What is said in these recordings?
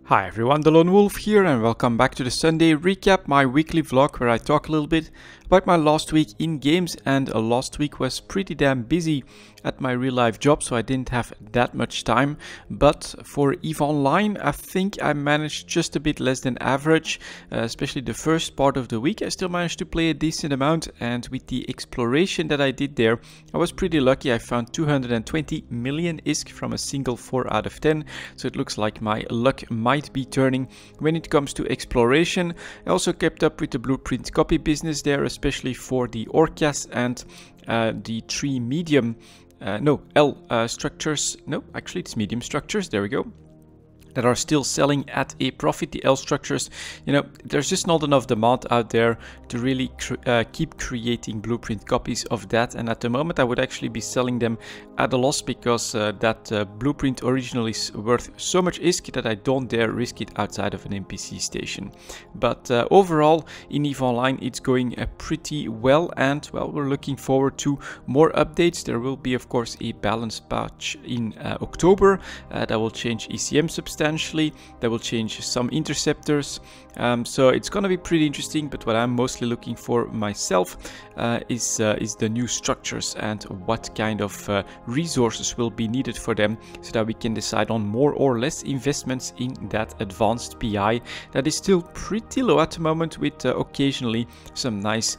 Hi everyone, delonewolf here and welcome back to the Sunday recap, my weekly vlog where I talk a little bit about my last week in games. And last week was pretty damn busy at my real life job, so I didn't have that much time. But for EVE Online, I think I managed just a bit less than average, especially the first part of the week. I still managed to play a decent amount, and with the exploration that I did there, I was pretty lucky. I found 220 million ISK from a single 4 out of 10, so it looks like my luck might be turning when it comes to exploration. I also kept up with the blueprint copy business there, especially for the Orcas and the 3 medium L structures. No, actually it's medium structures. There we go. That are still selling at a profit. The L structures, there's just not enough demand out there to really keep creating blueprint copies of that. And at the moment, I would actually be selling them at a loss because that blueprint original is worth so much ISK that I don't dare risk it outside of an NPC station. But overall, in EVE Online, it's going pretty well, and well, we're looking forward to more updates. There will be, of course, a balance patch in October that will change ECM substantially. That will change some interceptors, so it's gonna be pretty interesting. But what I'm mostly looking for myself is the new structures and what kind of resources will be needed for them, so that we can decide on more or less investments in that advanced PI that is still pretty low at the moment, with occasionally some nice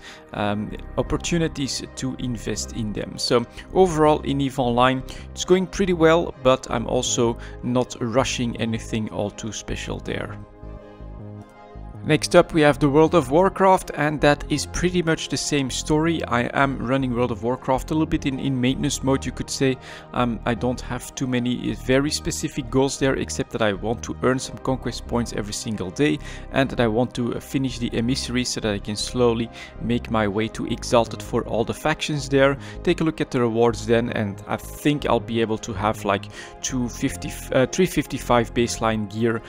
opportunities to invest in them. So overall in EVE Online, it's going pretty well, but I'm also not rushing anything all too special there. Next up we have the World of Warcraft, and that is pretty much the same story. I am running World of Warcraft a little bit in maintenance mode, you could say. I don't have too many very specific goals there, except that I want to earn some conquest points every single day, and that I want to finish the emissary so that I can slowly make my way to Exalted for all the factions there. Take a look at the rewards then, and I think I'll be able to have like 355 baseline gear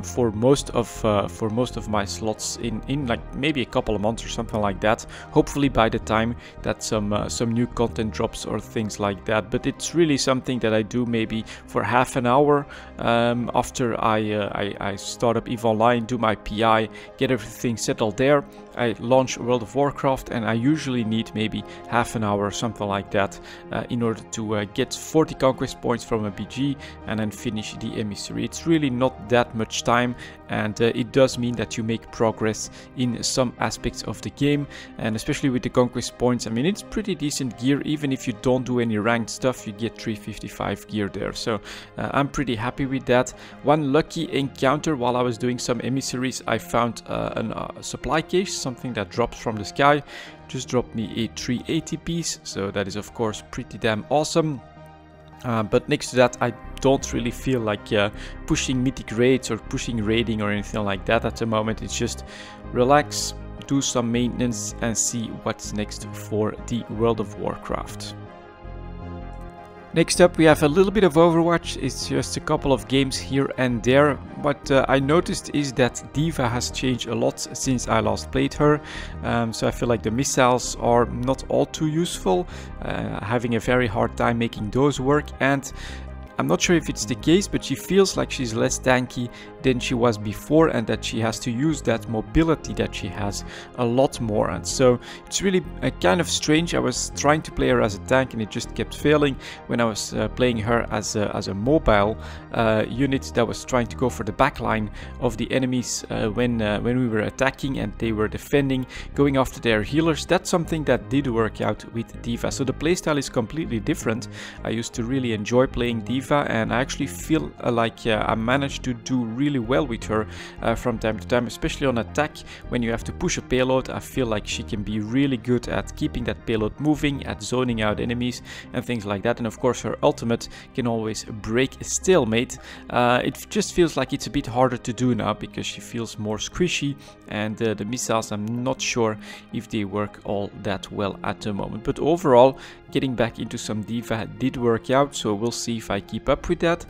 for most of my slots in like maybe a couple of months or something like that. Hopefully by the time that some new content drops or things like that. But it's really something that I do maybe for half an hour after I start up EVE Online, do my PI, get everything settled there. I launch World of Warcraft, and I usually need maybe half an hour or something like that in order to get 40 conquest points from a BG and then finish the emissary. It's really not that much time, and it does mean that you make progress in some aspects of the game, and especially with the conquest points, I mean, it's pretty decent gear. Even if you don't do any ranked stuff, you get 355 gear there, so I'm pretty happy with that. One lucky encounter while I was doing some emissaries, I found a supply case, something that drops from the sky. Just dropped me a 380 piece, so that is of course pretty damn awesome. But next to that, I don't really feel like pushing mythic raids or pushing raiding or anything like that at the moment. It's just relax, do some maintenance, and see what's next for the World of Warcraft. Next up we have a little bit of Overwatch. It's just a couple of games here and there. What I noticed is that D.Va has changed a lot since I last played her. So I feel like the missiles are not all too useful, having a very hard time making those work, and I'm not sure if it's the case, but she feels like she's less tanky than she was before, and that she has to use that mobility that she has a lot more. And so it's really kind of strange. I was trying to play her as a tank and it just kept failing when I was playing her as a mobile unit that was trying to go for the back line of the enemies when we were attacking and they were defending, going after their healers. That's something that did work out with D.Va. So the playstyle is completely different. I used to really enjoy playing D.Va, and I actually feel like I managed to do really well with her from time to time, especially on attack. When you have to push a payload, I feel like she can be really good at keeping that payload moving, at zoning out enemies and things like that. And of course her ultimate can always break a stalemate. It just feels like it's a bit harder to do now because she feels more squishy, and the missiles, I'm not sure if they work all that well at the moment. But overall, getting back into some D.Va did work out, so we'll see if I keep keep up with that.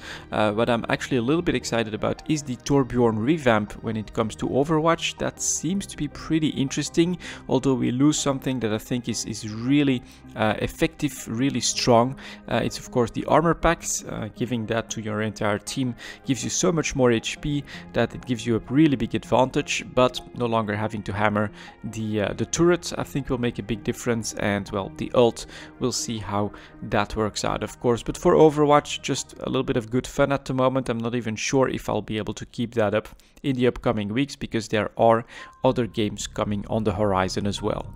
What I'm actually a little bit excited about is the Torbjorn revamp when it comes to Overwatch. That seems to be pretty interesting, although we lose something that I think is really effective, really strong. It's of course the armor packs. Giving that to your entire team gives you so much more HP that it gives you a really big advantage, but no longer having to hammer the turret I think will make a big difference, and well, the ult, we'll see how that works out of course. But for Overwatch, just a little bit of good fun at the moment. I'm not even sure if I'll be able to keep that up in the upcoming weeks, because there are other games coming on the horizon as well.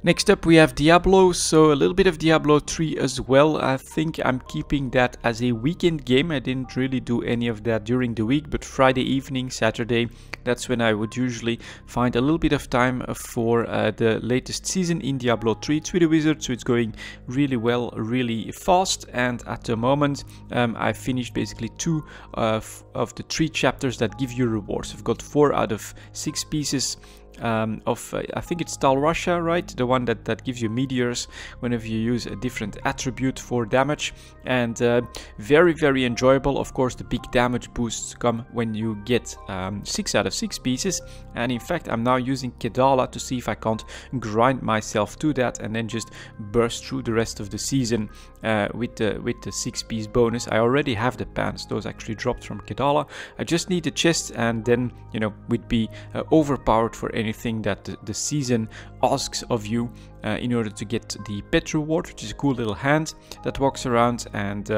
Next up we have Diablo, so a little bit of Diablo 3 as well. I think I'm keeping that as a weekend game. I didn't really do any of that during the week, but Friday evening, Saturday, that's when I would usually find a little bit of time for the latest season in Diablo 3. It's with a wizard, so it's going really well, really fast, and at the moment I finished basically 2 of the 3 chapters that give you rewards. I've got 4 out of 6 pieces of I think it's Tal Russia, right? The one that gives you meteors whenever you use a different attribute for damage, and very, very enjoyable. Of course, the big damage boosts come when you get 6 out of 6 pieces, and in fact I'm now using Kedala to see if I can't grind myself to that and then just burst through the rest of the season with the 6-piece bonus. I already have the pants, those actually dropped from Kedala. I just need the chest, and then, you know, we'd be overpowered for anything that the season asks of you in order to get the pet reward, which is a cool little hand that walks around. And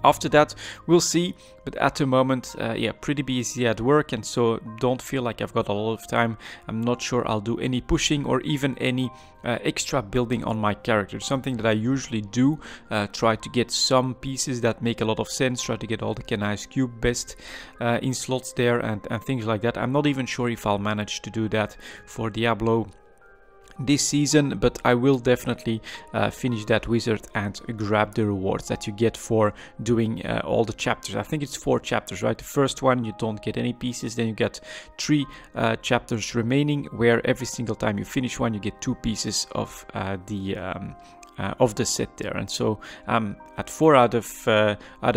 after that we'll see, but at the moment yeah, pretty busy at work, and so don't feel like I've got a lot of time. I'm not sure I'll do any pushing or even any extra building on my character. Something that I usually do, try to get some pieces that make a lot of sense, try to get all the Kenai's cube best in slots there, and things like that. I'm not even sure if I'll manage to do that for Diablo this season, but I will definitely finish that wizard and grab the rewards that you get for doing all the chapters. I think it's 4 chapters, right? The first one you don't get any pieces, then you get 3 chapters remaining, where every single time you finish one you get 2 pieces of the set there. And so I'm at 4 out of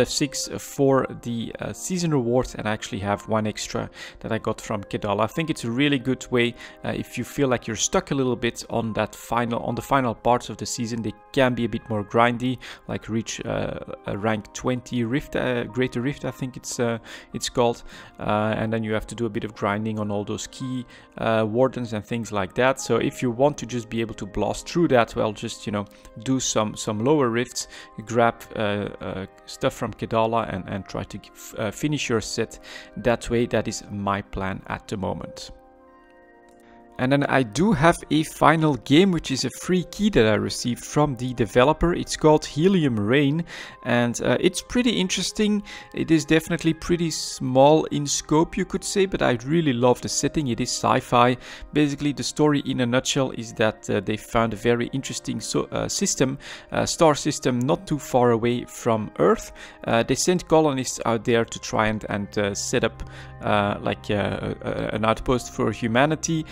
6 for the season rewards, and I actually have 1 extra that I got from Kedala. I think it's a really good way if you feel like you're stuck a little bit on the final parts of the season. They can be a bit more grindy, like reach a rank 20 rift, greater rift I think it's called, and then you have to do a bit of grinding on all those key wardens and things like that. So if you want to just be able to blast through that, well, just, you know, do some lower rifts, grab stuff from Kedala, and try to finish your set that way. That is my plan at the moment. And then I do have a final game, which is a free key that I received from the developer. It's called Helium Rain, and it's pretty interesting. It is definitely pretty small in scope, you could say, but I really love the setting. It is sci-fi. Basically, the story in a nutshell is that they found a very interesting star system not too far away from Earth. They sent colonists out there to try and set up like an outpost for humanity.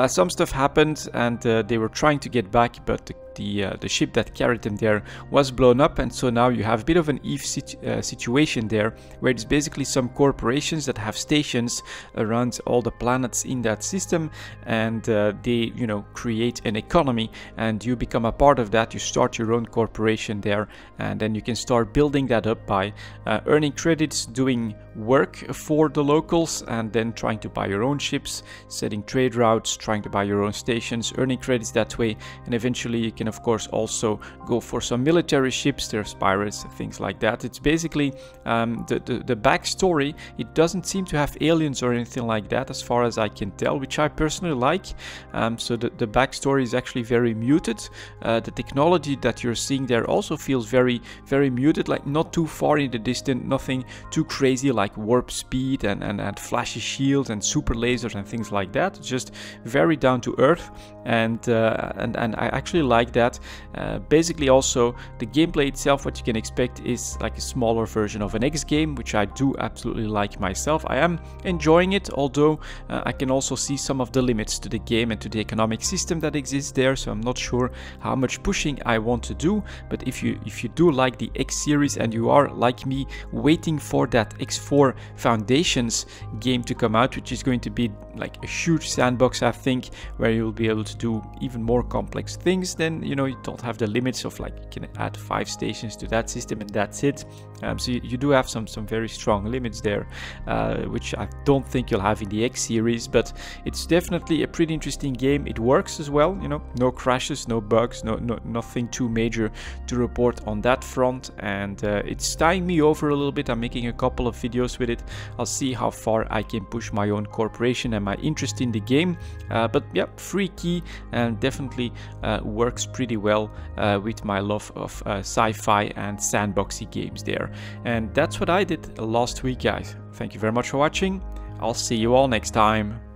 Some stuff happened, and they were trying to get back, but the ship that carried them there was blown up, and so now you have a bit of an Eve situation there, where it's basically some corporations that have stations around all the planets in that system, and they, you know, create an economy, and you become a part of that. You start your own corporation there, and then you can start building that up by earning credits, doing work for the locals, and then trying to buy your own ships, setting trade routes, trying to buy your own stations, earning credits that way, and eventually you can of course also go for some military ships. There's pirates, things like that. It's basically the backstory. It doesn't seem to have aliens or anything like that as far as I can tell, which I personally like. So the backstory is actually very muted. The technology that you're seeing there also feels very, very muted, like not too far in the distance, nothing too crazy like warp speed and flashy shields and super lasers and things like that. Just very down to earth, and I actually like like that. Basically also the gameplay itself, what you can expect is like a smaller version of an X game, which I do absolutely like myself. I am enjoying it, although I can also see some of the limits to the game and to the economic system that exists there, so I'm not sure how much pushing I want to do. But if you do like the X series and you are like me waiting for that X4 Foundations game to come out, which is going to be like a huge sandbox, I think, where you'll be able to do even more complex things, then you don't have the limits of like you can add 5 stations to that system and that's it. So you do have some very strong limits there, which I don't think you'll have in the X series, but it's definitely a pretty interesting game. It works as well, no crashes, no bugs, nothing too major to report on that front, and it's tying me over a little bit. I'm making a couple of videos with it. I'll see how far I can push my own corporation and my interest in the game, but yeah, free key, and definitely works pretty well with my love of sci-fi and sandboxy games there. And that's what I did last week, guys. Thank you very much for watching. I'll see you all next time.